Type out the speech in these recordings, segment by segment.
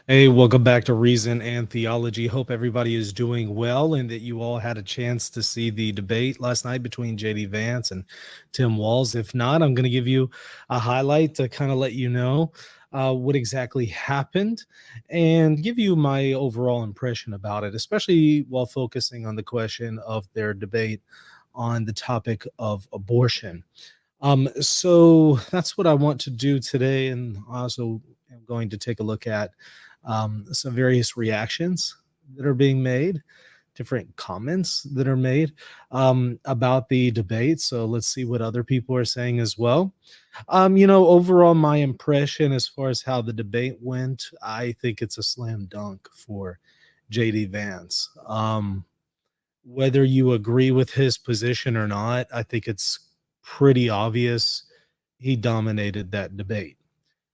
Hey, welcome back to Reason and Theology. Hope everybody is doing well and that you all had a chance to see the debate last night between JD Vance and Tim Walz. If not, I'm going to give you a highlight to kind of let you know what exactly happened and give you my overall impression about it, especially while focusing on the question of their debate on the topic of abortion. So that's what I want to do today, and also am going to take a look at some various reactions that are being made, different comments that are made about the debate. So let's see what other people are saying as well. Overall, my impression as far as how the debate went, I think it's a slam dunk for JD Vance. Whether you agree with his position or not, I think it's pretty obvious he dominated that debate,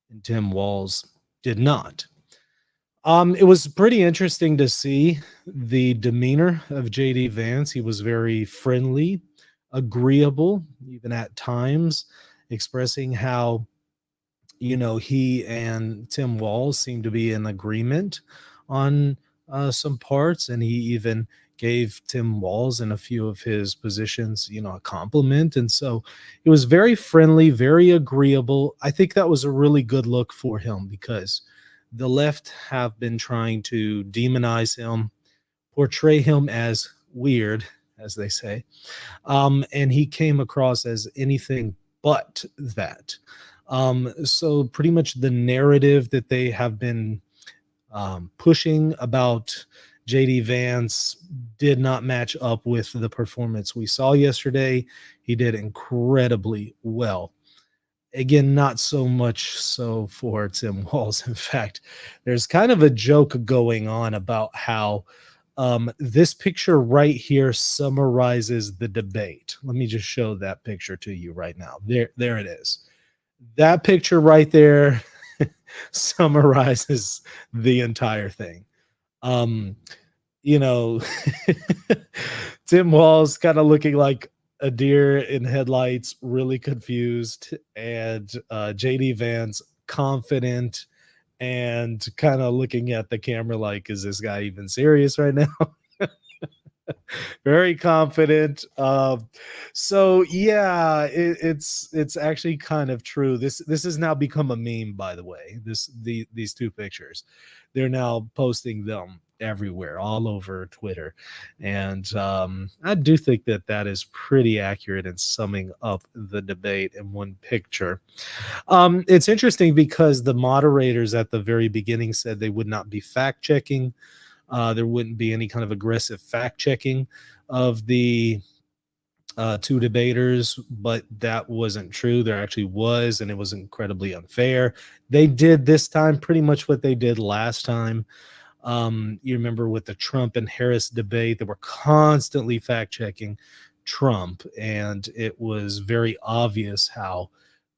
and Tim Walz did not. It was pretty interesting to see the demeanor of JD Vance. He was very friendly, agreeable, even at times, expressing how he and Tim Walz seem to be in agreement on some parts, and he even gave Tim Walz in a few of his positions, a compliment. And so it was very friendly, very agreeable. I think that was a really good look for him because the left have been trying to demonize him, portray him as weird, as they say, and he came across as anything but that. So pretty much the narrative that they have been pushing about JD Vance did not match up with the performance we saw yesterday. He did incredibly well. Again, not so much so for Tim Walz. In fact, there's kind of a joke going on about how this picture right here summarizes the debate. Let me just show that picture to you right now. There it is. That picture right there summarizes the entire thing. Um, you know, Tim Walz kind of looking like a deer in headlights, really confused, and JD Vance confident and kind of looking at the camera like, is this guy even serious right now? Very confident. So yeah, it's actually kind of true. This has now become a meme, by the way. These two pictures, they're now posting them everywhere, all over Twitter, and I do think that that is pretty accurate in summing up the debate in one picture. It's interesting because the moderators at the very beginning said they would not be fact checking. There wouldn't be any kind of aggressive fact checking of the two debaters, but that wasn't true. There actually was, and it was incredibly unfair. They did this time pretty much what they did last time. You remember with the Trump and Harris debate, they were constantly fact checking Trump, and it was very obvious how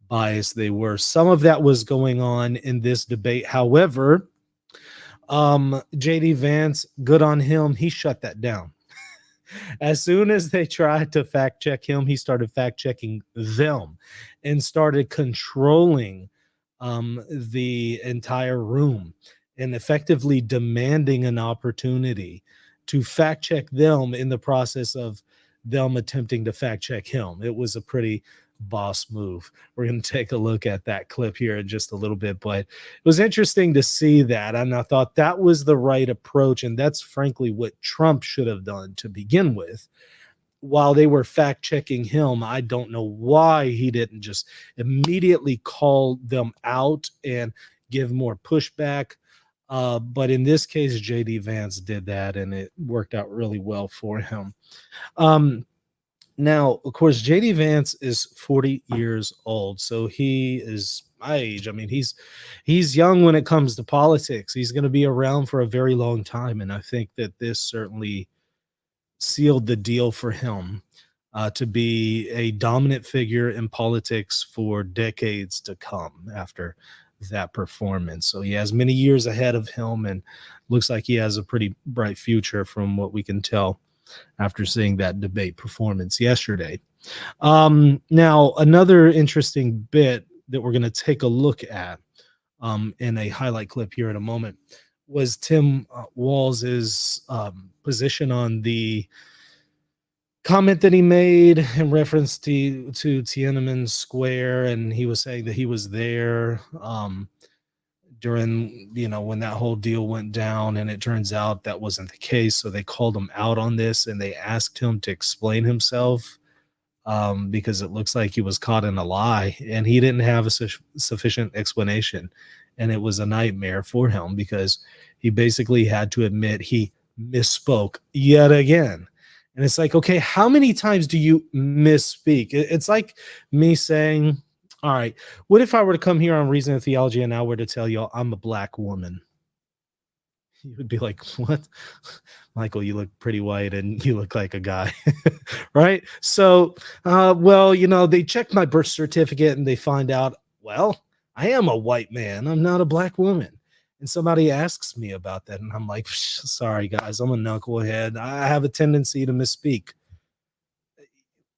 biased they were. Some of that was going on in this debate. However, JD Vance, good on him. He shut that down. As soon as they tried to fact check him, he started fact checking them and started controlling the entire room and effectively demanding an opportunity to fact check them in the process of them attempting to fact check him. It was a pretty boss move. We're going to take a look at that clip here in just a little bit, but it was interesting to see that. And I thought that was the right approach. And that's frankly what Trump should have done to begin with. While they were fact checking him, I don't know why he didn't just immediately call them out and give more pushback. But in this case, JD Vance did that, and it worked out really well for him. Now, of course, JD Vance is 40 years old, so he is my age. I mean, he's young when it comes to politics. He's going to be around for a very long time, and I think that this certainly sealed the deal for him to be a dominant figure in politics for decades to come after that performance. So he has many years ahead of him, and looks like he has a pretty bright future from what we can tell after seeing that debate performance yesterday. Now, another interesting bit that we're going to take a look at in a highlight clip here in a moment, was Tim Walz's position on the comment that he made in reference to Tiananmen Square, and he was saying that he was there during, when that whole deal went down, and it turns out that wasn't the case. So they called him out on this, and they asked him to explain himself, because it looks like he was caught in a lie, and he didn't have a sufficient explanation, and it was a nightmare for him because he basically had to admit he misspoke yet again. And it's like, okay, how many times do you misspeak? It's like me saying, all right, what if I were to come here on Reason and Theology and I were to tell you I'm a black woman? You would be like, what? Michael, you look pretty white and you look like a guy. Right? So, well, they checked my birth certificate and they find out, well, I am a white man. I'm not a black woman. And somebody asks me about that. And I'm like, sorry, guys, I'm a knucklehead. I have a tendency to misspeak.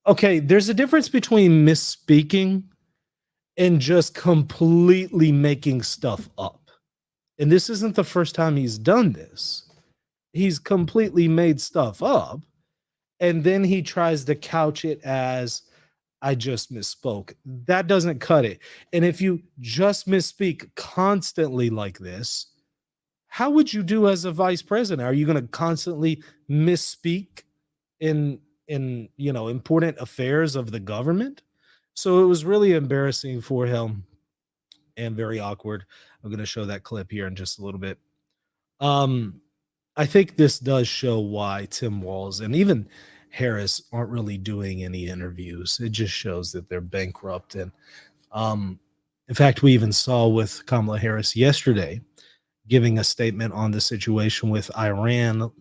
Okay, there's a difference between misspeaking and just completely making stuff up. And this isn't the first time he's done this. He's completely made stuff up, and then he tries to couch it as, I just misspoke. That doesn't cut it. And if you just misspeak constantly like this, how would you do as a vice president? Are you going to constantly misspeak in important affairs of the government? So it was really embarrassing for him and very awkward. I'm going to show that clip here in just a little bit. Um, I think this does show why Tim Walz and even Harris aren't really doing any interviews. It just shows that they're bankrupt. And um, in fact, we even saw with Kamala Harris yesterday giving a statement on the situation with Iran,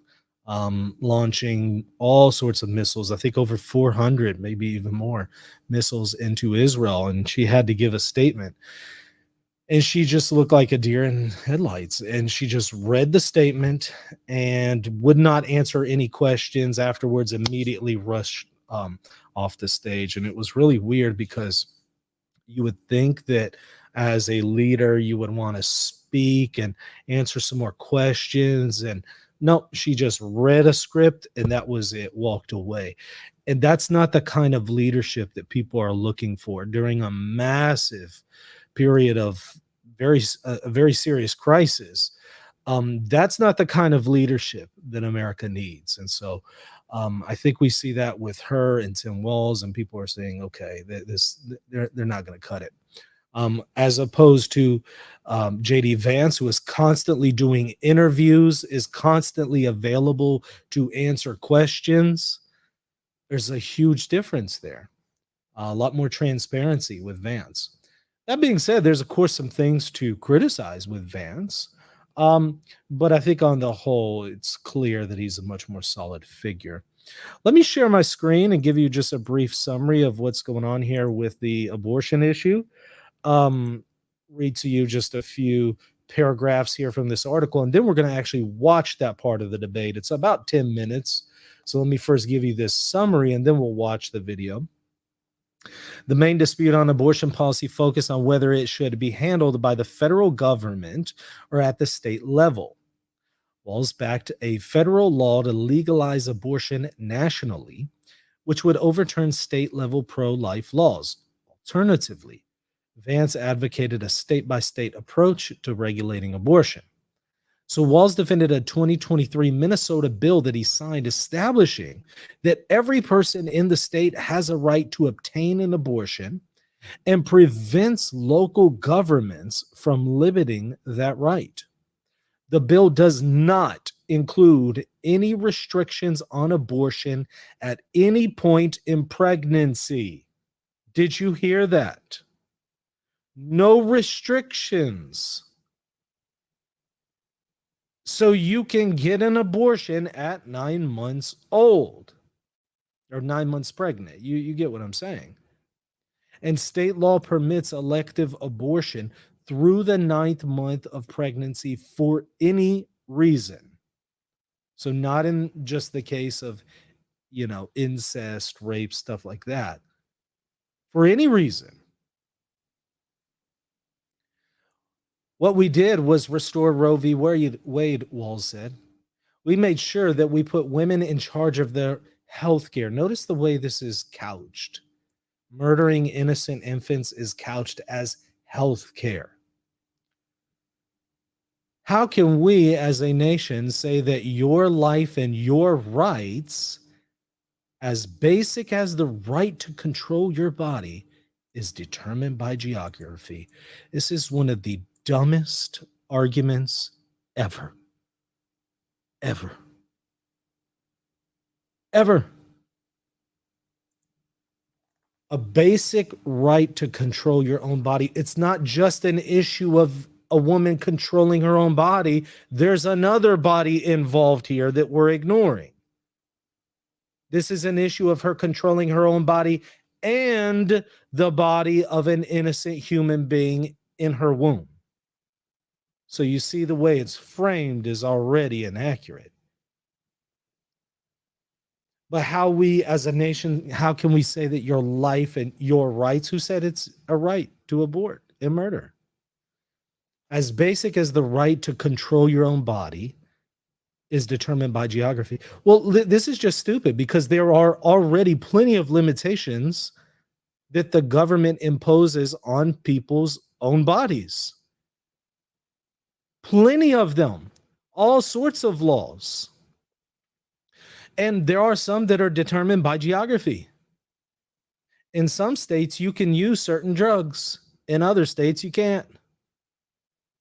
launching all sorts of missiles, I think over 400, maybe even more missiles into Israel. And she had to give a statement. And she just looked like a deer in headlights. And she just read the statement and would not answer any questions afterwards, immediately rushed off the stage. And it was really weird because you would think that as a leader, you would want to speak and answer some more questions. And no, she just read a script and that was it, walked away. And that's not the kind of leadership that people are looking for during a massive period of a very serious crisis. That's not the kind of leadership that America needs. And so I think we see that with her and Tim Walz, and people are saying, okay, they're not going to cut it. As opposed to JD Vance, who is constantly doing interviews, is constantly available to answer questions. There's a huge difference there. A lot more transparency with Vance. That being said, there's of course some things to criticize with Vance, but I think on the whole, it's clear that he's a much more solid figure. Let me share my screen and give you just a brief summary of what's going on here with the abortion issue. Um, Read to you just a few paragraphs here from this article, and then we're going to actually watch that part of the debate. It's about 10 minutes. So let me first give you this summary, and then we'll watch the video. The main dispute on abortion policy focused on whether it should be handled by the federal government or at the state level. Walz backed a federal law to legalize abortion nationally, which would overturn state-level pro-life laws. Alternatively, Vance advocated a state-by-state approach to regulating abortion. So Walz defended a 2023 Minnesota bill that he signed establishing that every person in the state has a right to obtain an abortion and prevents local governments from limiting that right. The bill does not include any restrictions on abortion at any point in pregnancy. Did you hear that? No restrictions. So you can get an abortion at 9 months old or 9 months pregnant. You get what I'm saying. And state law permits elective abortion through the 9th month of pregnancy for any reason. So not in just the case of, incest, rape, stuff like that. For any reason. What we did was restore Roe v. Wade, Walz said. We made sure that we put women in charge of their health care. Notice the way this is couched. Murdering innocent infants is couched as health care. How can we as a nation say that your life and your rights, as basic as the right to control your body, is determined by geography? This is one of the dumbest arguments ever. Ever. Ever. A basic right to control your own body. It's not just an issue of a woman controlling her own body. There's another body involved here that we're ignoring. This is an issue of her controlling her own body and the body of an innocent human being in her womb. So you see the way it's framed is already inaccurate. But how we as a nation, how can we say that your life and your rights, who said it's a right to abort and murder? As basic as the right to control your own body is determined by geography. Well, this is just stupid because there are already plenty of limitations that the government imposes on people's own bodies. Plenty of them, all sorts of laws. And there are some that are determined by geography. In some states, you can use certain drugs. In other states, you can't.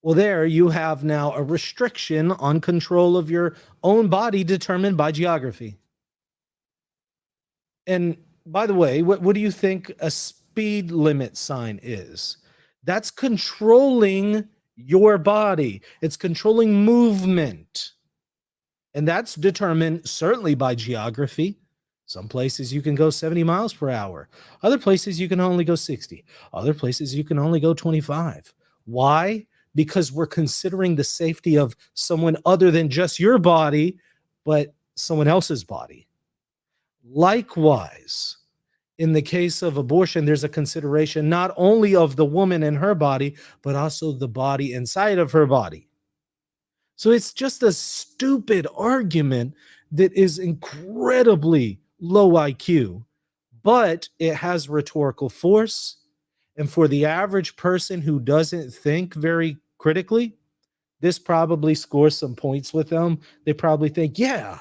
Well, there you have now a restriction on control of your own body determined by geography. And by the way, what do you think a speed limit sign is? That's controlling your body. It's controlling movement. And that's determined certainly by geography. Some places you can go 70 miles per hour. Other places you can only go 60. Other places you can only go 25. Why? Because we're considering the safety of someone other than just your body, but someone else's body. Likewise, in the case of abortion, there's a consideration not only of the woman and her body, but also the body inside of her body. So it's just a stupid argument that is incredibly low IQ, but it has rhetorical force. And for the average person who doesn't think very critically, this probably scores some points with them. They probably think, yeah,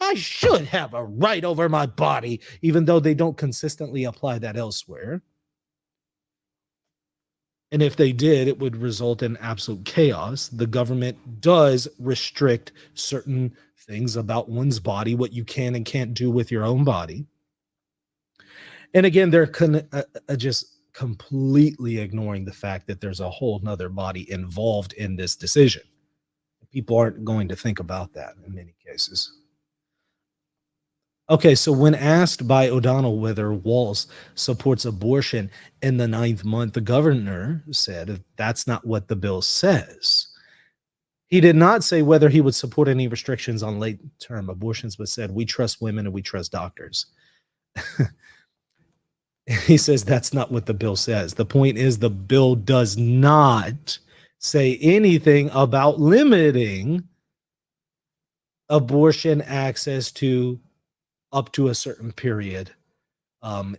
I should have a right over my body, even though they don't consistently apply that elsewhere. And if they did, it would result in absolute chaos. The government does restrict certain things about one's body, what you can and can't do with your own body. And again, they're just completely ignoring the fact that there's a whole nother body involved in this decision. People aren't going to think about that in many cases. Okay, so when asked by O'Donnell whether Walz supports abortion in the 9th month, the governor said that's not what the bill says. He did not say whether he would support any restrictions on late-term abortions, but said, we trust women and we trust doctors. He says that's not what the bill says. The point is the bill does not say anything about limiting abortion access to up to a certain period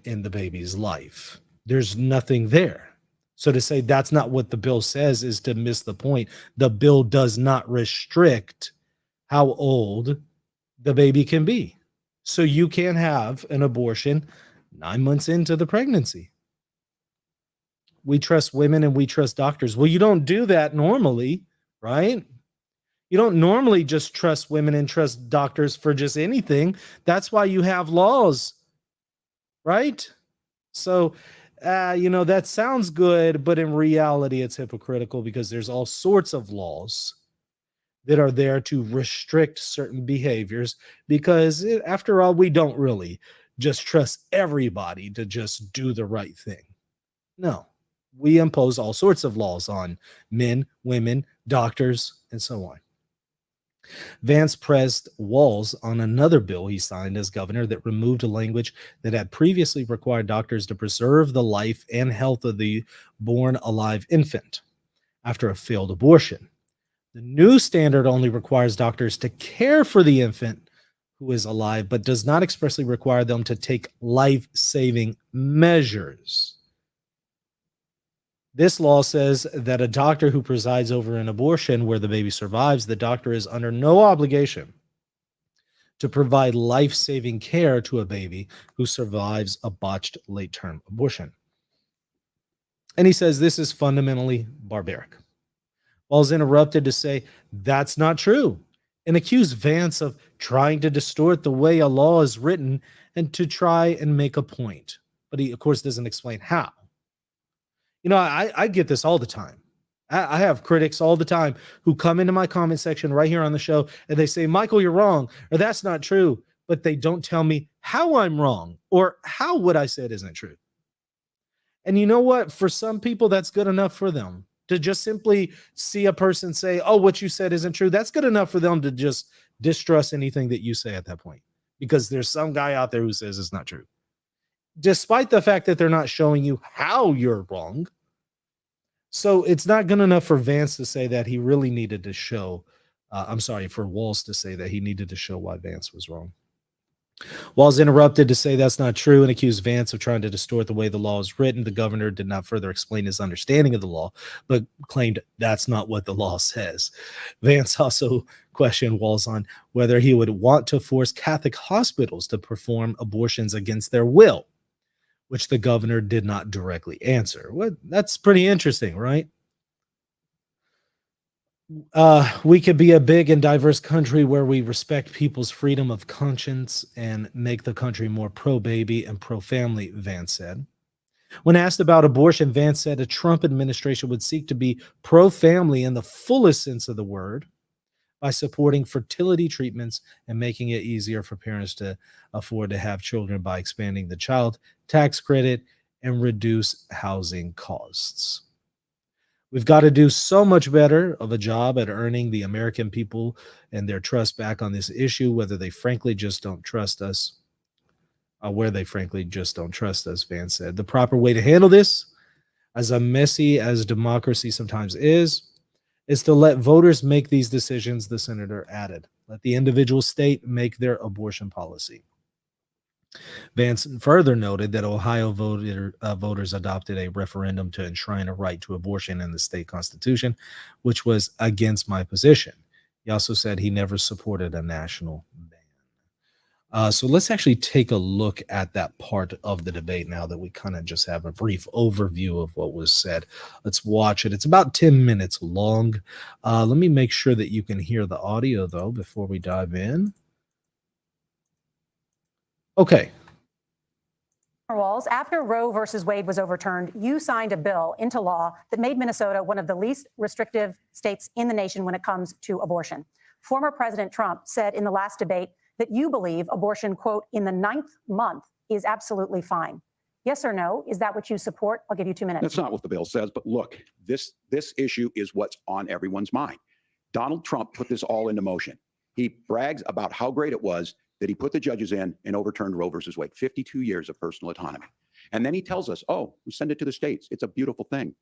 in the baby's life. There's nothing there. So to say that's not what the bill says is to miss the point. The bill does not restrict how old the baby can be. So you can have an abortion 9 months into the pregnancy. We trust women and we trust doctors. Well, you don't do that normally, right? You don't normally just trust women and trust doctors for just anything. That's why you have laws, right? So, that sounds good, but in reality, it's hypocritical because there's all sorts of laws that are there to restrict certain behaviors because, after all, we don't really just trust everybody to just do the right thing. No, we impose all sorts of laws on men, women, doctors, and so on. Vance pressed Walz on another bill he signed as governor that removed a language that had previously required doctors to preserve the life and health of the born alive infant. after a failed abortion. The new standard only requires doctors to care for the infant who is alive, but does not expressly require them to take life saving measures. This law says that a doctor who presides over an abortion where the baby survives, the doctor is under no obligation to provide life saving care to a baby who survives a botched late term abortion. And he says this is fundamentally barbaric. Walz interrupted to say that's not true and accused Vance of trying to distort the way a law is written and to try and make a point. But he, of course, doesn't explain how. You know, I get this all the time. I have critics all the time who come into my comment section right here on the show and they say, Michael, you're wrong, or that's not true. But they don't tell me how I'm wrong or how what I said isn't true. And you know what? For some people, that's good enough for them to just simply see a person say, oh, what you said isn't true. That's good enough for them to just distrust anything that you say at that point, because there's some guy out there who says it's not true, despite the fact that they're not showing you how you're wrong. So it's not good enough for Vance to say that he really needed to show, for Walz to say that he needed to show why Vance was wrong. Walz interrupted to say that's not true and accused Vance of trying to distort the way the law is written. The governor did not further explain his understanding of the law, but claimed that's not what the law says. Vance also questioned Walz on whether he would want to force Catholic hospitals to perform abortions against their will, which the governor did not directly answer. Well, that's pretty interesting, right? We could be a big and diverse country where we respect people's freedom of conscience and make the country more pro-baby and pro-family, Vance said. When asked about abortion, Vance said a Trump administration would seek to be pro-family in the fullest sense of the word by supporting fertility treatments and making it easier for parents to afford to have children by expanding the child tax credit and reduce housing costs. We've got to do so much better of a job at earning the American people and their trust back on this issue, whether they frankly just don't trust us, where they frankly just don't trust us, Vance said. The proper way to handle this, as messy as democracy sometimes is to let voters make these decisions, the senator added. Let the individual state make their abortion policy. Vance further noted that Ohio voters adopted a referendum to enshrine a right to abortion in the state constitution, which was against my position. He also said he never supported a national ban. So let's actually take a look at that part of the debate now that we kind of just have a brief overview of what was said. Let's watch it. It's about 10 minutes long. Let me make sure that you can hear the audio, though, before we dive in. Okay. Walz, after Roe versus Wade was overturned, you signed a bill into law that made Minnesota one of the least restrictive states in the nation when it comes to abortion. Former President Trump said in the last debate that you believe abortion, quote, in the 9th month is absolutely fine. Yes or no? Is that what you support? I'll give you 2 minutes. That's not what the bill says. But look, this issue is what's on everyone's mind. Donald Trump put this all into motion. He brags about how great it was that he put the judges in and overturned Roe versus Wade, 52 years of personal autonomy. And then he tells us, oh, we send it to the states. It's a beautiful thing.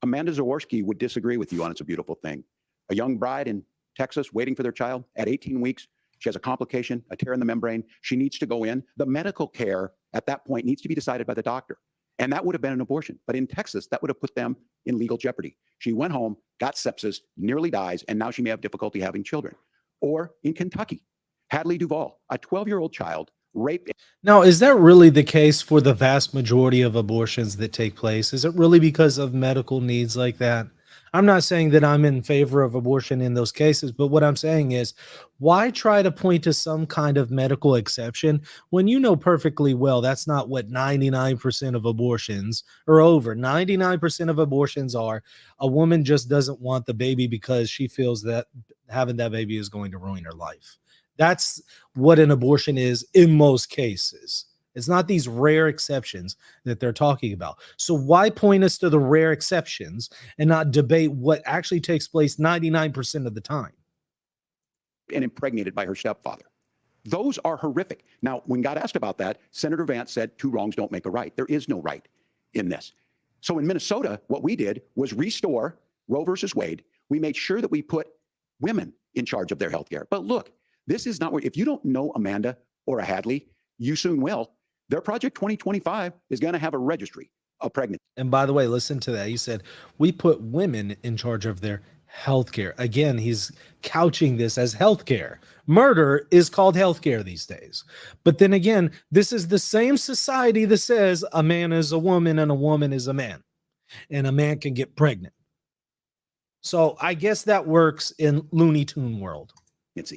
Amanda Zaworski would disagree with you on it's a beautiful thing. A young bride in Texas waiting for their child at 18 weeks. She has a complication, a tear in the membrane. She needs to go in. The medical care at that point needs to be decided by the doctor. And that would have been an abortion. But in Texas, that would have put them in legal jeopardy. She went home, got sepsis, nearly dies, and now she may have difficulty having children. Or in Kentucky, Hadley Duvall, a 12-year-old child, raped. Now, is that really the case for the vast majority of abortions that take place? Is it really because of medical needs like that? I'm not saying that I'm in favor of abortion in those cases, but what I'm saying is, why try to point to some kind of medical exception when you know perfectly well that's not what 99% of abortions are over? 99% of abortions are a woman just doesn't want the baby because she feels that having that baby is going to ruin her life. That's what an abortion is in most cases. It's not these rare exceptions that they're talking about. So why point us to the rare exceptions and not debate what actually takes place 99% of the time? And impregnated by her stepfather. Those are horrific. Now, when God asked about that, Senator Vance said 2 wrongs don't make a right. There is no right in this. So in Minnesota, what we did was restore Roe versus Wade, we made sure that we put women in charge of their health care. But look, this is not where, if you don't know Amanda or a Hadley, you soon will. Their Project 2025 is going to have a registry of pregnancy. And by the way, listen to that. He said, we put women in charge of their healthcare. Again, he's couching this as healthcare. Murder is called healthcare these days. But then again, this is the same society that says a man is a woman and a woman is a man, and a man can get pregnant. So I guess that works in Looney Tune world. It's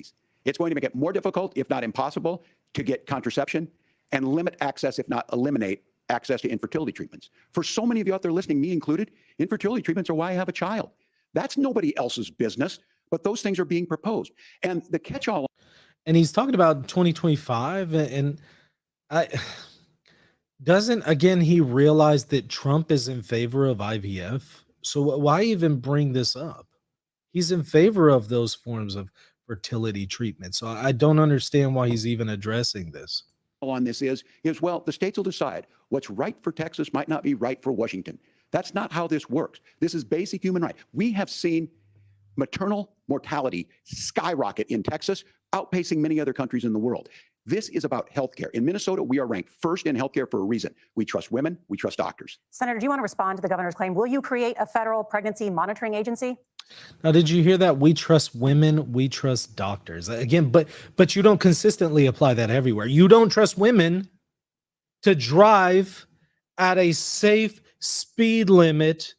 going to make it more difficult, if not impossible, to get contraception and limit access, if not eliminate access to infertility treatments. For so many of you out there listening, me included, infertility treatments are why I have a child. That's nobody else's business, but those things are being proposed. And the catch-all. And he's talking about 2025, and doesn't, again, he realize that Trump is in favor of IVF? So why even bring this up? He's in favor of those forms of fertility treatment. So I don't understand why he's even addressing this. On this is, well, the states will decide what's right for Texas might not be right for Washington. That's not how this works. This is basic human right. We have seen maternal mortality skyrocket in Texas, outpacing many other countries in the world. This is about healthcare. In Minnesota, we are ranked first in healthcare for a reason. We trust women. We trust doctors. Senator, do you want to respond to the governor's claim? Will you create a federal pregnancy monitoring agency? Now, did you hear that? We trust women. We trust doctors. Again, but you don't consistently apply that everywhere. You don't trust women to drive at a safe speed limit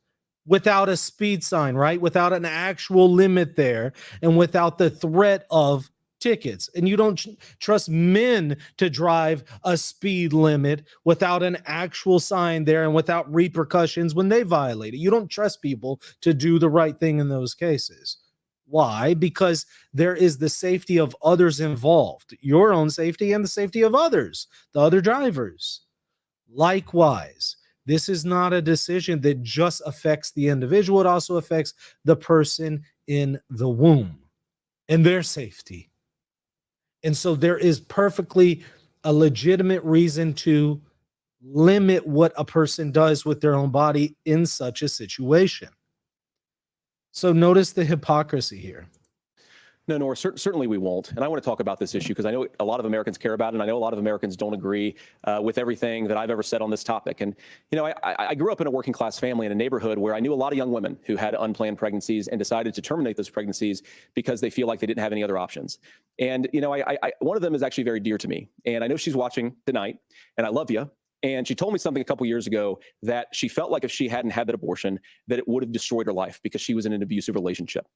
without a speed sign, right? Without an actual limit there and without the threat of tickets. And you don't trust men to drive a speed limit without an actual sign there and without repercussions when they violate it. You don't trust people to do the right thing in those cases. Why? Because there is the safety of others involved, your own safety and the safety of others, the other drivers. Likewise, this is not a decision that just affects the individual. It also affects the person in the womb and their safety. And so there is perfectly a legitimate reason to limit what a person does with their own body in such a situation. So notice the hypocrisy here. No, Nora, certainly we won't. And I want to talk about this issue because I know a lot of Americans care about it, and I know a lot of Americans don't agree with everything that I've ever said on this topic. And, you know, I grew up in a working class family in a neighborhood where I knew a lot of young women who had unplanned pregnancies and decided to terminate those pregnancies because they feel like they didn't have any other options. And, you know, one of them is actually very dear to me. And I know she's watching tonight, and I love you. And she told me something a couple years ago that she felt like if she hadn't had that abortion, that it would have destroyed her life because she was in an abusive relationship.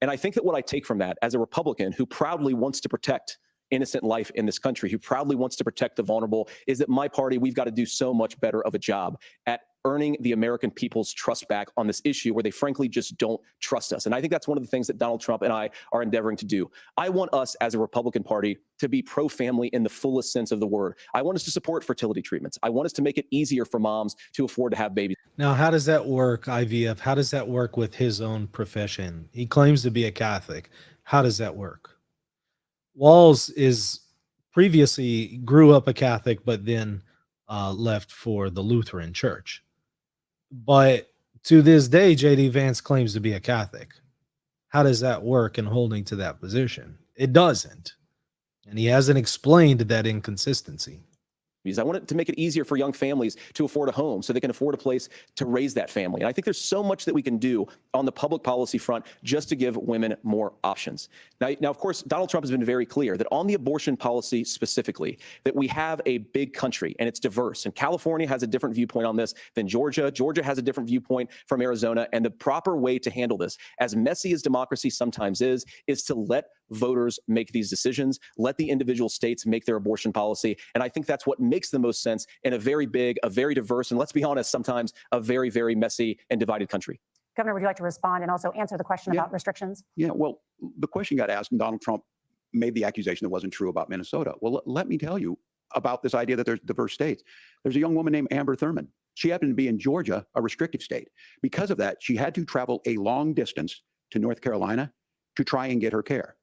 And I think that what I take from that as a Republican who proudly wants to protect innocent life in this country, who proudly wants to protect the vulnerable, is that my party, we've got to do so much better of a job at earning the American people's trust back on this issue where they frankly just don't trust us. And I think that's one of the things that Donald Trump and I are endeavoring to do. I want us as a Republican Party to be pro-family in the fullest sense of the word. I want us to support fertility treatments. I want us to make it easier for moms to afford to have babies. Now, how does that work, IVF? How does that work with his own profession? He claims to be a Catholic. How does that work? Walz previously grew up a Catholic, but then left for the Lutheran Church. But to this day, JD Vance claims to be a Catholic. How does that work in holding to that position? It doesn't. And he hasn't explained that inconsistency. I want it to make it easier for young families to afford a home so they can afford a place to raise that family. And I think there's so much that we can do on the public policy front just to give women more options. Now, of course, Donald Trump has been very clear that on the abortion policy specifically, that we have a big country and it's diverse. And California has a different viewpoint on this than Georgia. Georgia has a different viewpoint from Arizona. And the proper way to handle this, as messy as democracy sometimes is to let voters make these decisions, let the individual states make their abortion policy. And I think that's what makes the most sense in a very big, a very diverse, and let's be honest, sometimes a very, very messy and divided country. Governor, would you like to respond and also answer the question about restrictions? Yeah, well, the question got asked and Donald Trump made the accusation that wasn't true about Minnesota. Well, let me tell you about this idea that there's diverse states. There's a young woman named Amber Thurman. She happened to be in Georgia, a restrictive state. Because of that, she had to travel a long distance to North Carolina to try and get her care.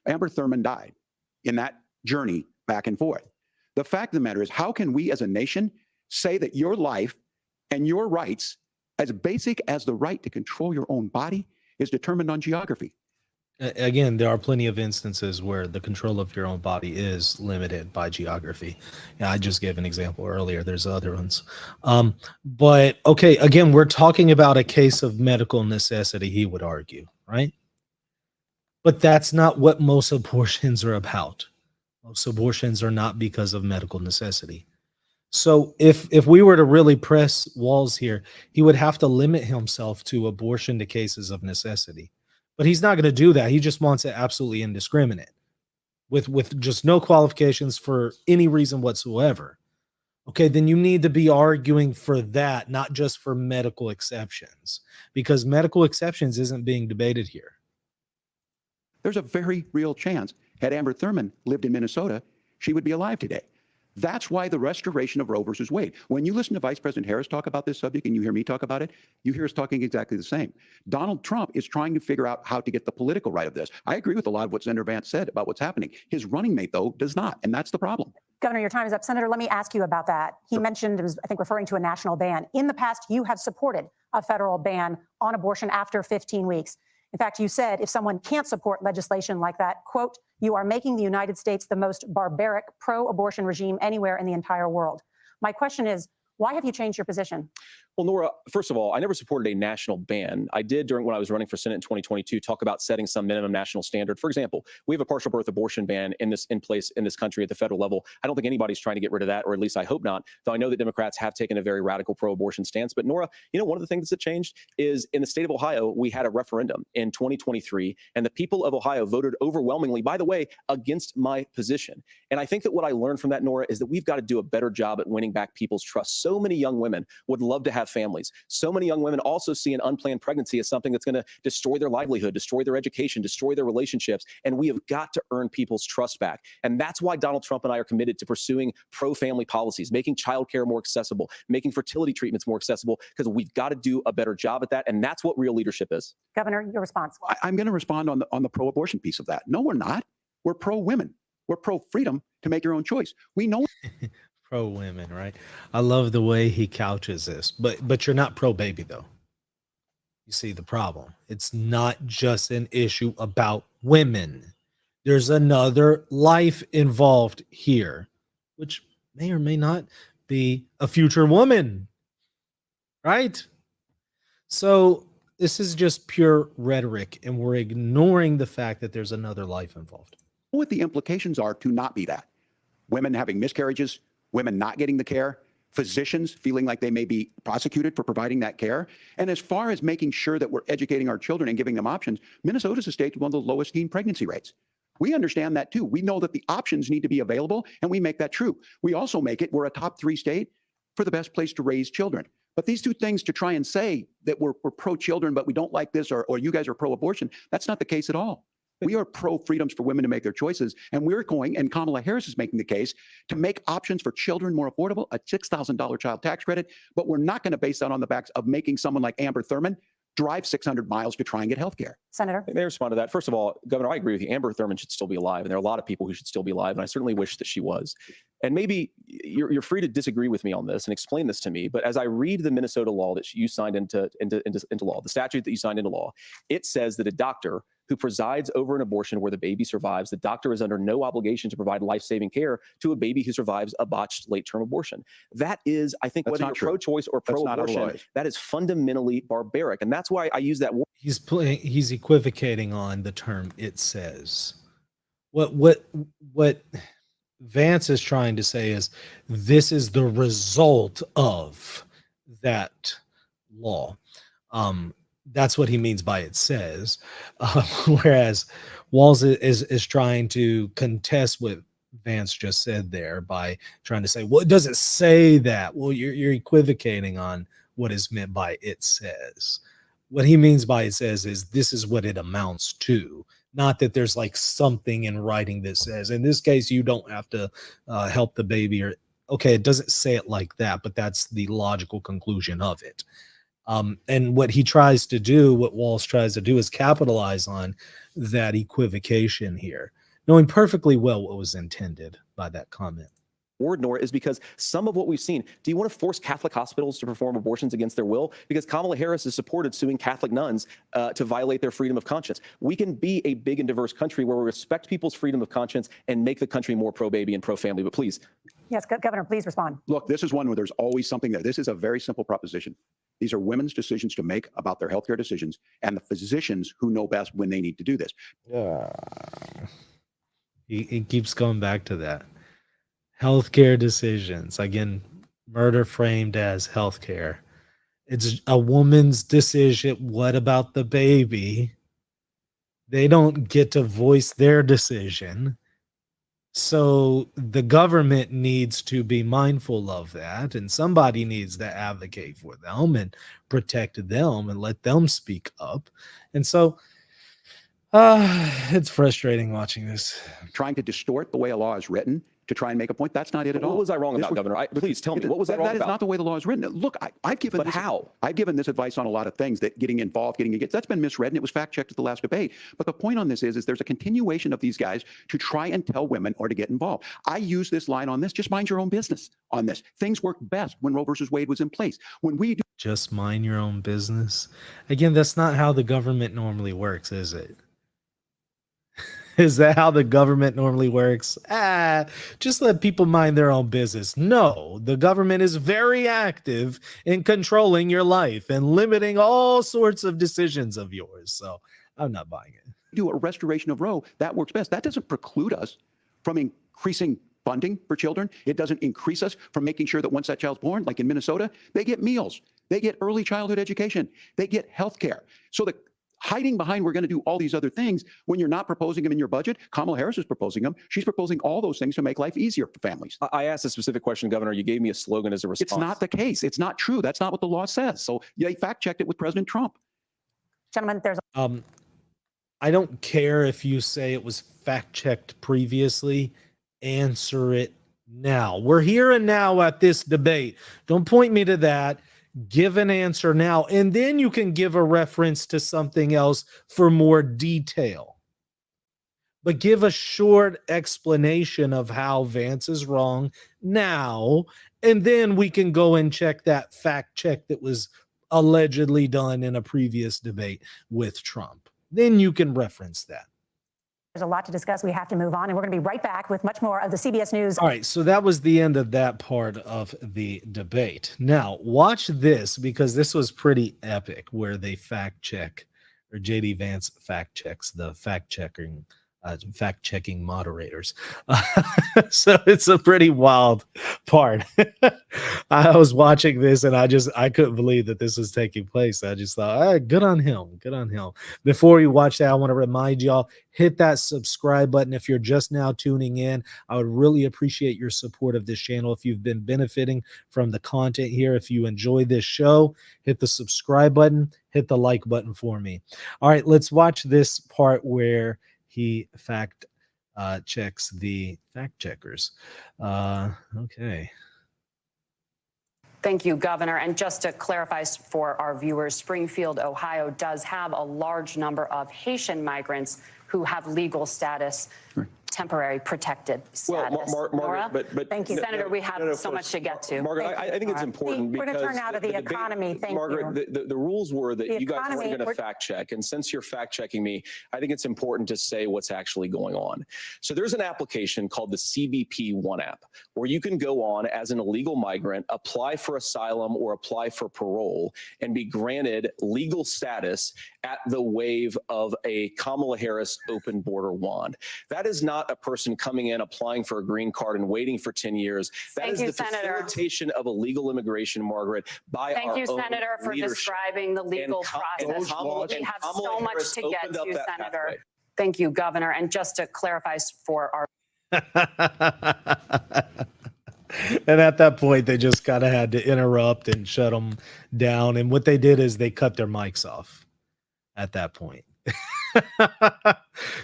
Amber Thurman died in that journey back and forth. The fact of the matter is, how can we as a nation say that your life and your rights as basic as the right to control your own body is determined on geography. Again, there are plenty of instances where the control of your own body is limited by geography. Yeah, I just gave an example earlier. There's other ones. But okay, again, we're talking about a case of medical necessity, he would argue, right? But that's not what most abortions are about. Most abortions are not because of medical necessity. So if we were to really press Walz here, he would have to limit himself to abortion to cases of necessity. But he's not going to do that. He just wants it absolutely indiscriminate with just no qualifications for any reason whatsoever. Okay, then you need to be arguing for that, not just for medical exceptions, because medical exceptions isn't being debated here. There's a very real chance, had Amber Thurman lived in Minnesota, she would be alive today. That's why the restoration of Roe versus Wade. When you listen to Vice President Harris talk about this subject and you hear me talk about it, you hear us talking exactly the same. Donald Trump is trying to figure out how to get the political right of this. I agree with a lot of what Senator Vance said about what's happening. His running mate, though, does not, and that's the problem. Governor, your time is up. Senator, let me ask you about that. He mentioned, I think, referring to a national ban. In the past, you have supported a federal ban on abortion after 15 weeks. In fact, you said if someone can't support legislation like that, quote, you are making the United States the most barbaric pro-abortion regime anywhere in the entire world. My question is, why have you changed your position? Well, Nora, first of all, I never supported a national ban. I did when I was running for Senate in 2022 talk about setting some minimum national standard. For example, we have a partial birth abortion ban in place in this country at the federal level. I don't think anybody's trying to get rid of that, or at least I hope not, though I know that Democrats have taken a very radical pro-abortion stance. But Nora, one of the things that changed is in the state of Ohio, we had a referendum in 2023, and the people of Ohio voted overwhelmingly, by the way, against my position. And I think that what I learned from that, Nora, is that we've got to do a better job at winning back people's trust. So many young women would love to have families. So many young women also see an unplanned pregnancy as something that's going to destroy their livelihood, destroy their education, destroy their relationships. And we have got to earn people's trust back. And that's why Donald Trump and I are committed to pursuing pro-family policies, making childcare more accessible, making fertility treatments more accessible, because we've got to do a better job at that. And that's what real leadership is. Governor, your response. I'm going to respond on the pro-abortion piece of that. No, we're not. We're pro-women. We're pro-freedom to make your own choice. We know Pro women, right? I love the way he couches this, but you're not pro baby though. You see the problem. It's not just an issue about women. There's another life involved here, which may or may not be a future woman, right? So this is just pure rhetoric, and we're ignoring the fact that there's another life involved. what the implications are to not be that. Women having miscarriages, women not getting the care, physicians feeling like they may be prosecuted for providing that care. And as far as making sure that we're educating our children and giving them options, Minnesota's a state with one of the lowest teen pregnancy rates. We understand that too. We know that the options need to be available, and we make that true. We also make it, we're a top 3 state for the best place to raise children. But these two things, to try and say that we're pro-children, but we don't like this, or you guys are pro-abortion, that's not the case at all. We are pro-freedoms for women to make their choices. And we're going, and Kamala Harris is making the case, to make options for children more affordable, a $6,000 child tax credit. But we're not going to base that on the backs of making someone like Amber Thurman drive 600 miles to try and get health care. Senator? May I respond to that? First of all, Governor, I agree with you. Amber Thurman should still be alive, and there are a lot of people who should still be alive, and I certainly wish that she was. And maybe you're free to disagree with me on this and explain this to me, but as I read the Minnesota law that you signed into law, the statute that you signed into law, it says that a doctor who presides over an abortion where the baby survives, the doctor is under no obligation to provide life-saving care to a baby who survives a botched late-term abortion. That is, I think, whether you're pro-choice or pro-abortion, that is fundamentally barbaric. And that's why I use that word. He's equivocating on the term "it says." What Vance is trying to say is this is the result of that law. That's what he means by "it says," whereas Walz is trying to contest what Vance just said there by trying to say, well, it doesn't say that. Well, you're equivocating on what is meant by "it says." What he means by "it says" is this is what it amounts to, not that there's like something in writing that says, in this case, you don't have to help the baby, or, okay, it doesn't say it like that, but that's the logical conclusion of it. And what he tries to do, what Walz tries to do, is capitalize on that equivocation here, knowing perfectly well what was intended by that comment. nor is because some of what we've seen. Do you want to force Catholic hospitals to perform abortions against their will? Because Kamala Harris has supported suing Catholic nuns to violate their freedom of conscience. We can be a big and diverse country where we respect people's freedom of conscience and make the country more pro-baby and pro-family. But please. Yes, Governor, please respond. Look, this is one where there's always something there. This is a very simple proposition. These are women's decisions to make about their healthcare decisions, and the physicians who know best when they need to do this. He keeps going back to that. Healthcare decisions. Again, murder framed as healthcare. It's a woman's decision. What about the baby? They don't get to voice their decision. So the government needs to be mindful of that, and somebody needs to advocate for them and protect them and let them speak up. And so it's frustrating watching this. Trying to distort the way a law is written to try and make a point, that's not it at all. What was I wrong about, Governor? Please tell me, what was I wrong That is about? not the way the law is written. Look, I've given But this, how? I've given this advice on a lot of things, that getting involved, getting engaged, that's been misread, and it was fact-checked at the last debate. But the point on this is there's a continuation of these guys to try and tell women or to get involved. I use this line on this, just mind your own business on this. Things worked best when Roe versus Wade was in place. When we do Just mind your own business. Again, that's not how the government normally works, is it? Is that how the government normally works? Just let people mind their own business. No, the government is very active in controlling your life and limiting all sorts of decisions of yours. So I'm not buying it. do a restoration of Roe, that works best. That doesn't preclude us from increasing funding for children. It doesn't increase us from making sure that once that child's born, like in Minnesota, they get meals, they get early childhood education, they get health care. So the hiding behind we're going to do all these other things when you're not proposing them in your budget. Kamala Harris is proposing them. She's proposing all those things to make life easier for families. I asked a specific question, Governor. You gave me a slogan as a response. It's not the case. It's not true. That's not what the law says. So they fact-checked it with President Trump. Gentlemen, there's I don't care if you say it was fact-checked previously. Answer it now. We're here and now at this debate. Don't point me to that. Give an answer now, and then you can give a reference to something else for more detail. But give a short explanation of how Vance is wrong now, and then we can go and check that fact check that was allegedly done in a previous debate with Trump. Then you can reference that. a lot to discuss. We have to move on, and we're going to be right back with much more of the CBS News. All right, so that was the end of that part of the debate. Now, watch this, because this was pretty epic, where they fact check, or JD Vance fact checks the fact-checking moderators. So it's a pretty wild part. I was watching this and I couldn't believe that this was taking place. I just thought, good on him. Good on him. Before you watch that, I want to remind y'all, hit that subscribe button. If you're just now tuning in, I would really appreciate your support of this channel. If you've been benefiting from the content here, if you enjoy this show, hit the subscribe button, hit the like button for me. All right, let's watch this part where he fact checks the fact checkers. Okay. Thank you, Governor. And just to clarify for our viewers, Springfield, Ohio does have a large number of Haitian migrants who have legal status, temporary protected status. Margaret, but Thank you. Senator, we have so much to get to. Margaret, I think it's important We're because going to turn now to the economy. Thank Margaret, you. the rules were that The you guys economy, weren't going to fact check. And since you're fact checking me, I think it's important to say what's actually going on. So there's an application called the CBP One app, where you can go on as an illegal migrant, apply for asylum or apply for parole, and be granted legal status at the wave of a Kamala Harris open border wand. That is not a person coming in, applying for a green card and waiting for 10 years. That is the facilitation of illegal immigration, Margaret, by our own Thank you, Senator, for leadership. describing the legal process. We have so much to get to, Senator. Thank you, Governor. And just to clarify for our And at that point, they just kind of had to interrupt and shut them down. And what they did is they cut their mics off at that point.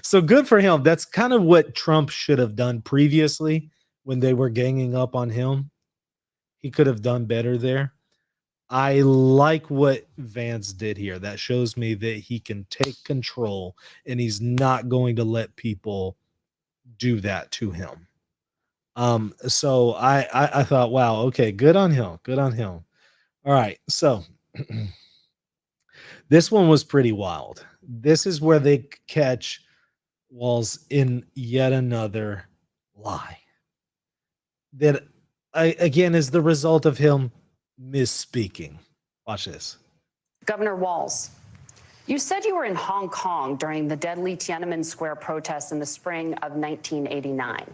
So good for him. That's kind of what Trump should have done previously when they were ganging up on him. He could have done better there. I like what Vance did here. That shows me that he can take control and he's not going to let people do that to him. So I thought, wow, okay, good on him. Good on him. All right. So this one was pretty wild. This is where they catch Walz in yet another lie that again is the result of him misspeaking. Watch this. Governor Walz, you said you were in Hong Kong during the deadly Tiananmen Square protests in the spring of 1989.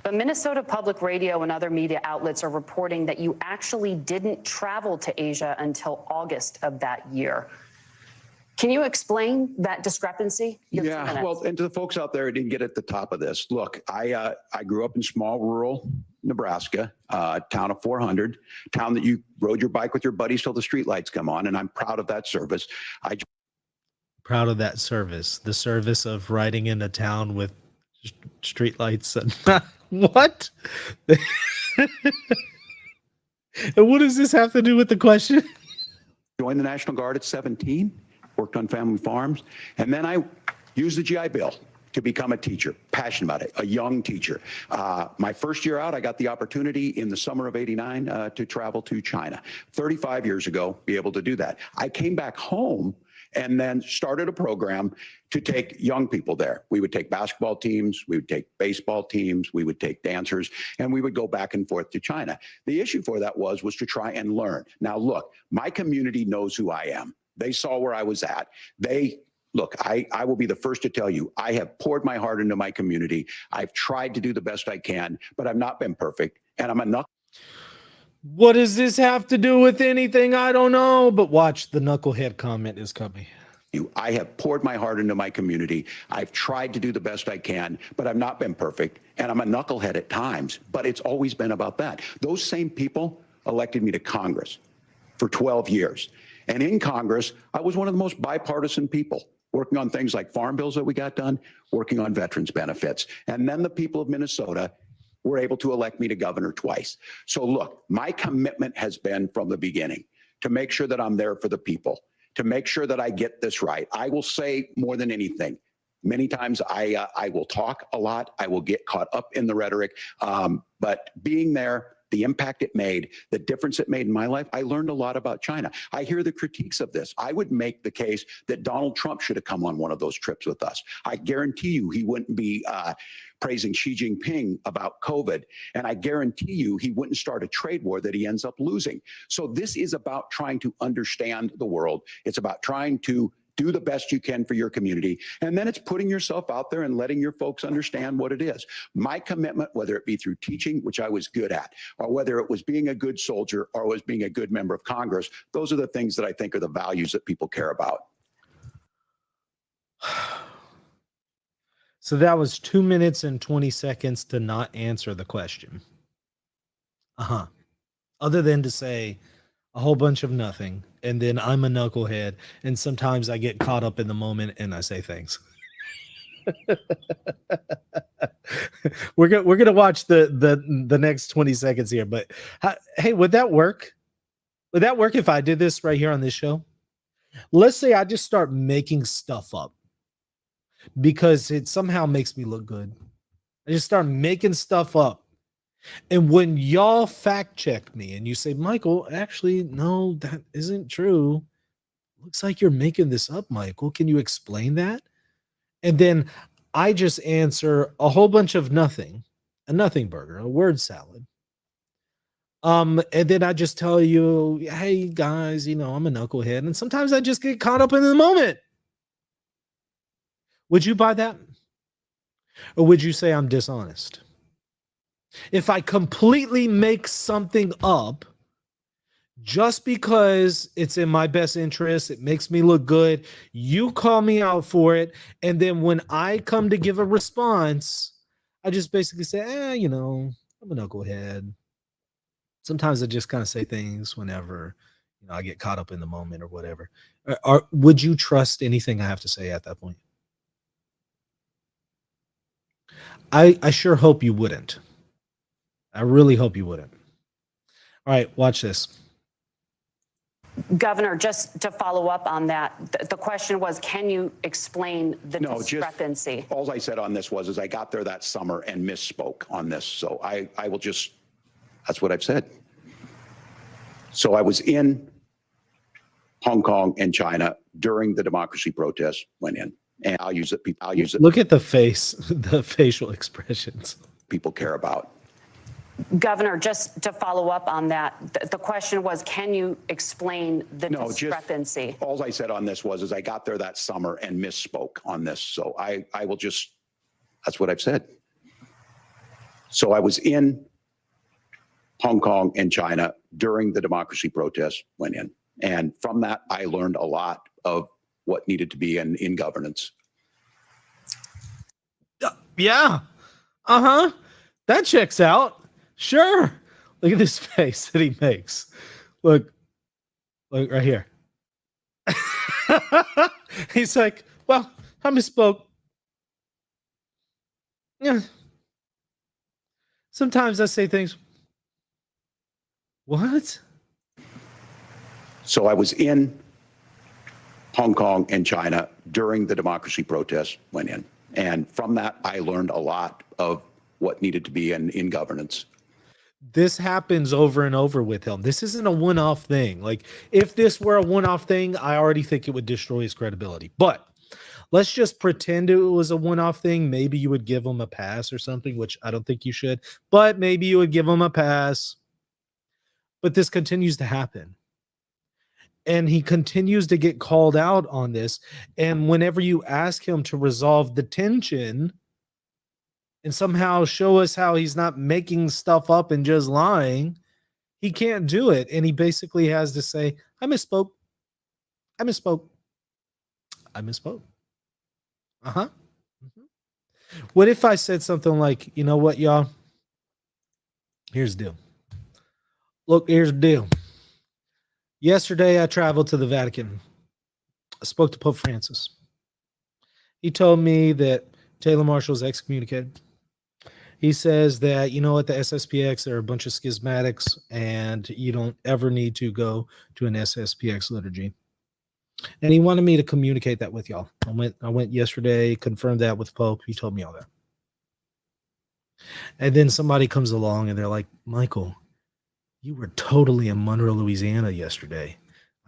But Minnesota Public Radio and other media outlets are reporting that you actually didn't travel to Asia until August of that year. Can you explain that discrepancy? Yeah, well, and to the folks out there who didn't get at the top of this, look, I grew up in small rural Nebraska, town of 400, town that you rode your bike with your buddies till the streetlights come on, and I'm proud of that service. Proud of that service, the service of riding in a town with streetlights. What? And what does this have to do with the question? Joined the National Guard at 17, worked on family farms, and then I used the GI Bill to become a teacher, passionate about it, a young teacher. My first year out, I got the opportunity in the summer of '89 to travel to China. 35 years ago, be able to do that. I came back home and then started a program to take young people there. We would take basketball teams, we would take baseball teams, we would take dancers, and we would go back and forth to China. The issue for that was to try and learn. Now, look, my community knows who I am. They saw where I was at. Look, I will be the first to tell you, I have poured my heart into my community. I've tried to do the best I can, but I've not been perfect. And I'm a What does this have to do with anything? I don't know. But watch, the knucklehead comment is coming. I have poured my heart into my community. I've tried to do the best I can, but I've not been perfect. And I'm a knucklehead at times, but it's always been about that. Those same people elected me to Congress for 12 years. And in Congress, I was one of the most bipartisan people, working on things like farm bills that we got done, working on veterans benefits. And then the people of Minnesota were able to elect me to governor twice. So look, my commitment has been from the beginning to make sure that I'm there for the people, to make sure that I get this right. I will say more than anything. Many times I will talk a lot. I will get caught up in the rhetoric. But being there, the impact it made, the difference it made in my life, I learned a lot about China. I hear the critiques of this. I would make the case that Donald Trump should have come on one of those trips with us. I guarantee you he wouldn't be praising Xi Jinping about COVID. And I guarantee you he wouldn't start a trade war that he ends up losing. So this is about trying to understand the world. It's about trying to do the best you can for your community. And then it's putting yourself out there and letting your folks understand what it is. My commitment, whether it be through teaching, which I was good at, or whether it was being a good soldier or was being a good member of Congress, those are the things that I think are the values that people care about. So that was 2 minutes and 20 seconds to not answer the question. Other than to say a whole bunch of nothing, and then I'm a knucklehead, and sometimes I get caught up in the moment and I say things. We're gonna watch the next 20 seconds here, but hey, would that work? Would that work if I did this right here on this show? Let's say I just start making stuff up because it somehow makes me look good. I just start making stuff up. And when y'all fact check me and you say, Michael, actually, no, that isn't true. Looks like you're making this up, Michael. Can you explain that? And then I just answer a whole bunch of nothing, a nothing burger, a word salad. And then I just tell you, hey guys, I'm a knucklehead. And sometimes I just get caught up in the moment. Would you buy that? Or would you say I'm dishonest? If I completely make something up just because it's in my best interest, it makes me look good, you call me out for it, and then when I come to give a response, I just basically say, I'm a knucklehead. Sometimes I just kind of say things whenever I get caught up in the moment or whatever. Or would you trust anything I have to say at that point? I sure hope you wouldn't. I really hope you wouldn't. All right, watch this. Governor, just to follow up on that, the question was, can you explain the No, discrepancy? all I said on this was I got there that summer and misspoke on this. So I will just, that's what I've said. So I was in Hong Kong and China during the democracy protests, went in, and I'll use it. Look at the face, the facial expressions. People care about. Governor, just to follow up on that, the question was, can you explain the discrepancy? All I said on this was I got there that summer and misspoke on this. So I will just, that's what I've said. So I was in Hong Kong and China during the democracy protests, went in. And from that, I learned a lot of what needed to be in governance. Yeah. Uh-huh. That checks out. Sure. Look at this face that he makes. Look right here. He's like, well, I misspoke. Yeah. Sometimes I say things. What? So I was in Hong Kong and China during the democracy protests, went in. And from that, I learned a lot of what needed to be in governance. This happens over and over with him. This isn't a one-off thing. Like, if this were a one-off thing, I already think it would destroy his credibility. But let's just pretend it was a one-off thing. Maybe you would give him a pass or something, which I don't think you should. But maybe you would give him a pass. But this continues to happen. And he continues to get called out on this. And whenever you ask him to resolve the tension and somehow show us how he's not making stuff up and just lying, he can't do it. And he basically has to say, I misspoke. I misspoke. I misspoke. Uh-huh. Mm-hmm. What if I said something like, you know what, y'all? Here's the deal. Look, here's the deal. Yesterday, I traveled to the Vatican. I spoke to Pope Francis. He told me that Taylor Marshall's excommunicated. He says that, you know, at the SSPX, there are a bunch of schismatics, and you don't ever need to go to an SSPX liturgy. And he wanted me to communicate that with y'all. I went yesterday, confirmed that with Pope. He told me all that. And then somebody comes along, and they're like, Michael, you were totally in Monroe, Louisiana yesterday.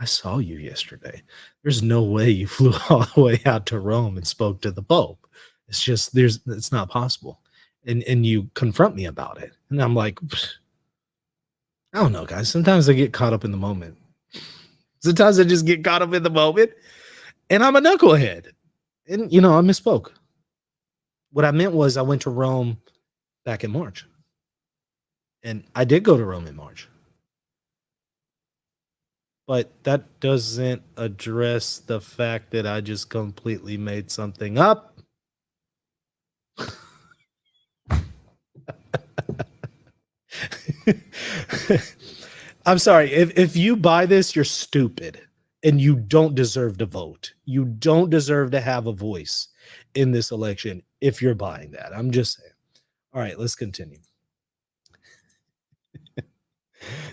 I saw you yesterday. There's no way you flew all the way out to Rome and spoke to the Pope. It's just, it's not possible. And you confront me about it. And I'm like, I don't know, guys. Sometimes I get caught up in the moment. Sometimes I just get caught up in the moment. And I'm a knucklehead. And, you know, I misspoke. What I meant was I went to Rome back in March. And I did go to Rome in March. But that doesn't address the fact that I just completely made something up. I'm sorry. If you buy this, you're stupid. And you don't deserve to vote. You don't deserve to have a voice in this election if you're buying that. I'm just saying. All right, let's continue.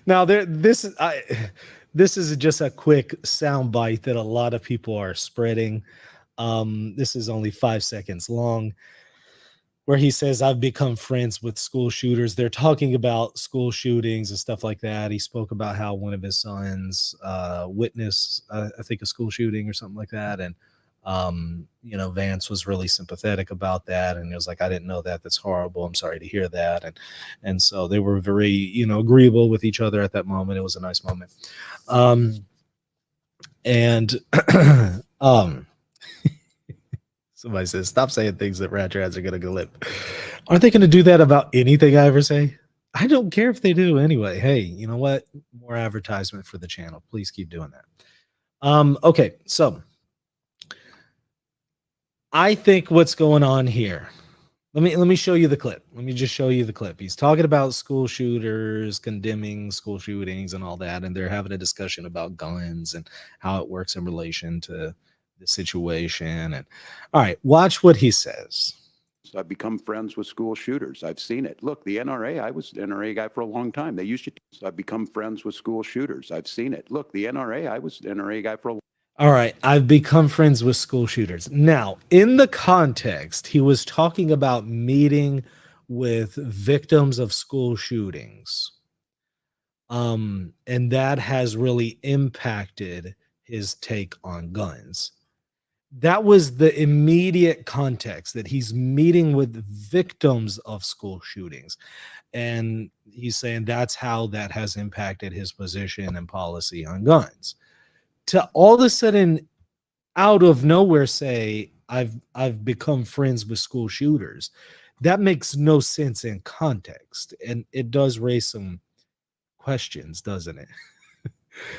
Now, this is just a quick sound bite that a lot of people are spreading. This is only 5 seconds long, where he says, I've become friends with school shooters. They're talking about school shootings and stuff like that. He spoke about how one of his sons witnessed, I think, a school shooting or something like that. And, you know, Vance was really sympathetic about that. And he was like, I didn't know that. That's horrible. I'm sorry to hear that. And so they were very, you know, agreeable with each other at that moment. It was a nice moment. Somebody says, stop saying things that rat rats are going to go lip. Aren't they going to do that about anything I ever say? I don't care if they do anyway. Hey, you know what? More advertisement for the channel. Please keep doing that. Okay, so I think what's going on here. Let me show you the clip. Let me just show you the clip. He's talking about school shooters, condemning school shootings and all that, and they're having a discussion about guns and how it works in relation to the situation. And all right, watch what he says. I've become friends with school shooters. I've seen it. Look, the NRA, I was an NRA guy for a long time. They used to, I've become friends with school shooters. I've seen it. Look, the NRA, I was an NRA guy for a long time. All right, I've become friends with school shooters. Now, in the context, he was talking about meeting with victims of school shootings. And that has really impacted his take on guns. That was the immediate context, that he's meeting with victims of school shootings. And he's saying that's how that has impacted his position and policy on guns. To all of a sudden, out of nowhere, say I've become friends with school shooters, that makes no sense in context, and it does raise some questions, doesn't it?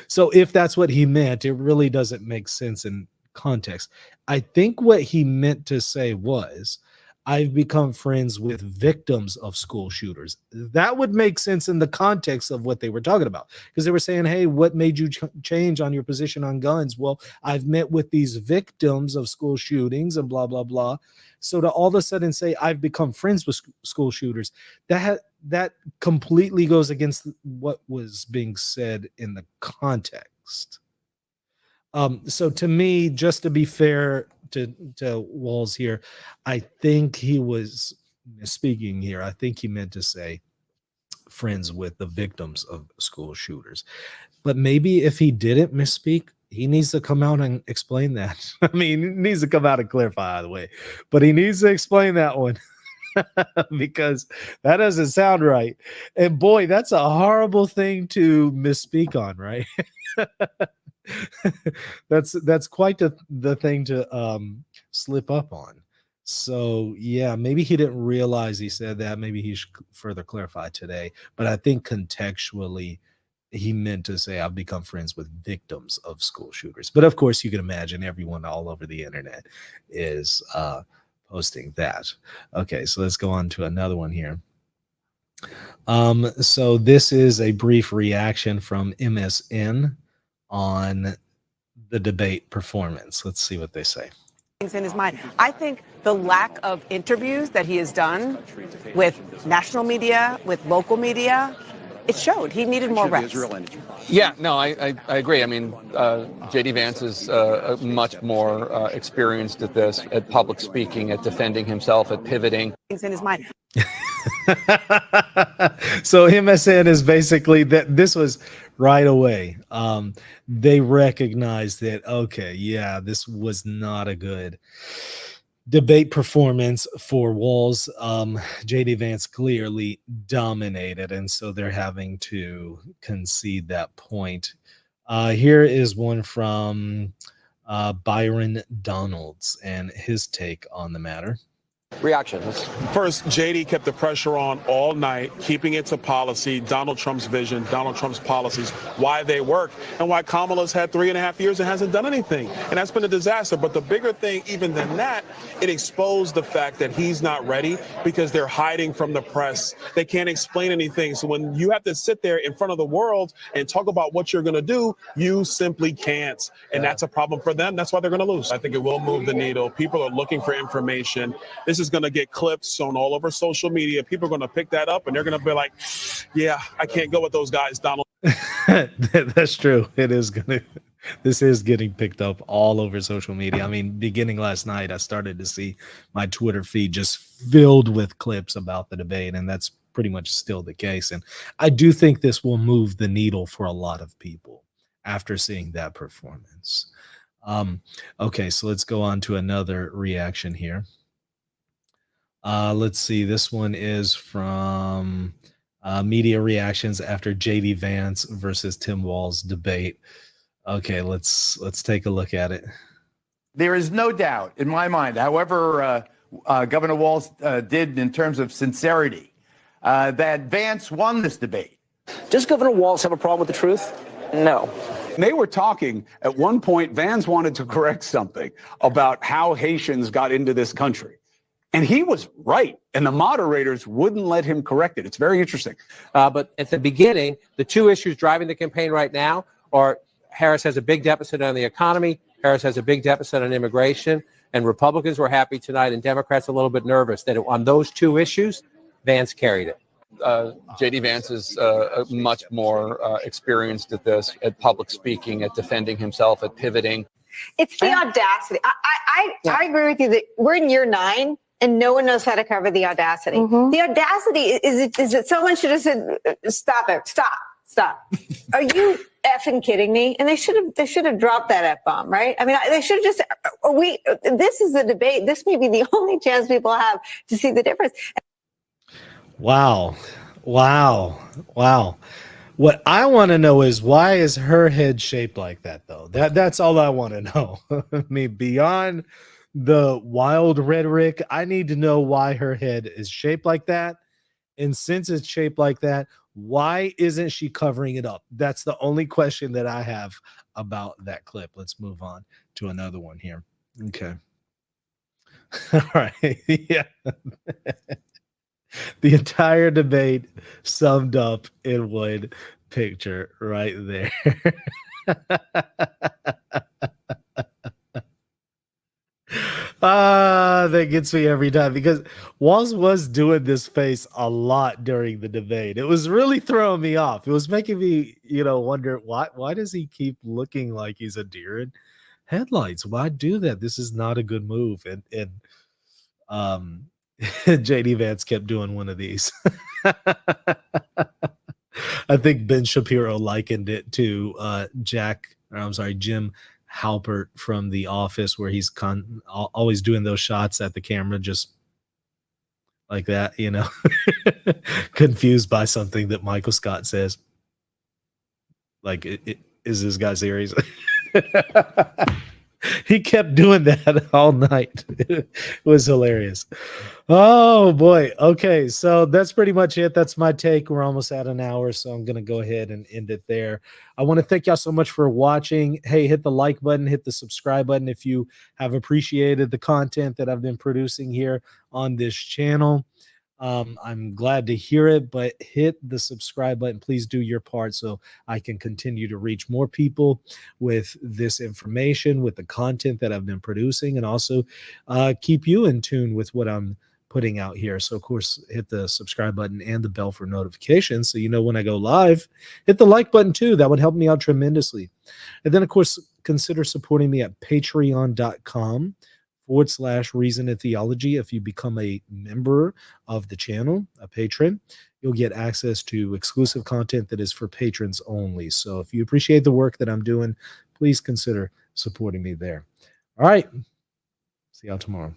So if that's what he meant, it really doesn't make sense in context. I think what he meant to say was, I've become friends with victims of school shooters. That would make sense in the context of what they were talking about, because they were saying, hey, what made you change on your position on guns? Well, I've met with these victims of school shootings and blah, blah, blah. So to all of a sudden say, I've become friends with school shooters, that completely goes against what was being said in the context. So to me, just to be fair to Walz here, I think he was misspeaking here. I think he meant to say friends with the victims of school shooters. But maybe if he didn't misspeak, he needs to come out and explain that. I mean, he needs to come out and clarify, by the way, but he needs to explain that one. Because that doesn't sound right. And boy, that's a horrible thing to misspeak on, right? That's quite the thing to slip up on. So yeah, maybe he didn't realize he said that. Maybe he should further clarify today. But I think contextually, he meant to say, I've become friends with victims of school shooters. But of course, you can imagine everyone all over the internet is posting that. Okay, so let's go on to another one here. So this is a brief reaction from MSN on the debate performance. Let's see what they say. In his mind, I think the lack of interviews that he has done with national media, with local media, it showed he needed more reps. Yeah, no, I agree. I mean, J.D. Vance is much more experienced at this, at public speaking, at defending himself, at pivoting. In his mind. So MSN is basically that this was right away. They recognized that, okay, yeah, this was not a good debate performance for Walz. J.D. Vance clearly dominated, and so they're having to concede that point. Here is one from Byron Donalds and his take on the matter. Reactions. First, JD kept the pressure on all night, keeping it to policy, Donald Trump's vision, Donald Trump's policies, why they work, and why Kamala's had 3.5 years and hasn't done anything. And that's been a disaster. But the bigger thing, even than that, it exposed the fact that he's not ready because they're hiding from the press. They can't explain anything. So when you have to sit there in front of the world and talk about what you're going to do, you simply can't. And that's a problem for them. That's why they're going to lose. I think it will move the needle. People are looking for information. This is going to get clips on all over social media. People are going to pick that up and they're going to be like, yeah, I can't go with those guys, Donald. That's true. This is getting picked up all over social media. I mean, beginning last night, I started to see my Twitter feed just filled with clips about the debate, and that's pretty much still the case. And I do think this will move the needle for a lot of people after seeing that performance. Okay, so let's go on to another reaction here. Let's see. This one is from media reactions after J.D. Vance versus Tim Walz debate. Okay, let's take a look at it. There is no doubt in my mind, however Governor Walz did in terms of sincerity, that Vance won this debate. Does Governor Walz have a problem with the truth? No. They were talking at one point, Vance wanted to correct something about how Haitians got into this country. And he was right. And the moderators wouldn't let him correct it. It's very interesting. But at the beginning, the two issues driving the campaign right now are Harris has a big deficit on the economy. Harris has a big deficit on immigration. And Republicans were happy tonight, and Democrats a little bit nervous that on those two issues, Vance carried it. JD Vance is much more experienced at this, at public speaking, at defending himself, at pivoting. It's the audacity. I agree with you that we're in year 9 and no one knows how to cover the audacity. The audacity is that someone should have said, "Stop it! Stop! Are you effing kidding me?" And they should have dropped that F-bomb, right? I mean, they should have just. This is the debate. This may be the only chance people have to see the difference. Wow. What I want to know is, why is her head shaped like that, though? That's all I want to know. I mean, beyond the wild rhetoric, I need to know why her head is shaped like that. And since it's shaped like that, why isn't she covering it up? That's the only question that I have about that clip. Let's move on to another one here. Okay. All right. Yeah. The entire debate summed up in one picture right there. That gets me every time, because Walz was doing this face a lot during the debate. It was really throwing me off. It was making me, wonder why does he keep looking like he's a deer in headlights? Why do that? This is not a good move. And JD Vance kept doing one of these. I think Ben Shapiro likened it to Jim Halpert from The Office, where he's always doing those shots at the camera just like that, confused by something that Michael Scott says. Like, is this guy serious? He kept doing that all night. It was hilarious. Oh boy. Okay, so that's pretty much it. That's my take. We're almost at an hour, so I'm going to go ahead and end it there. I want to thank y'all so much for watching. Hey, hit the like button, hit the subscribe button if you have appreciated the content that I've been producing here on this channel. I'm glad to hear it, but hit the subscribe button. Please do your part so I can continue to reach more people with this information, with the content that I've been producing, and also keep you in tune with what I'm putting out here. So, of course, hit the subscribe button and the bell for notifications so you know when I go live. Hit the like button, too. That would help me out tremendously. And then, of course, consider supporting me at patreon.com/Reason and Theology. If you become a member of the channel, a patron, you'll get access to exclusive content that is for patrons only. So if you appreciate the work that I'm doing, please consider supporting me there. All right. See y'all tomorrow.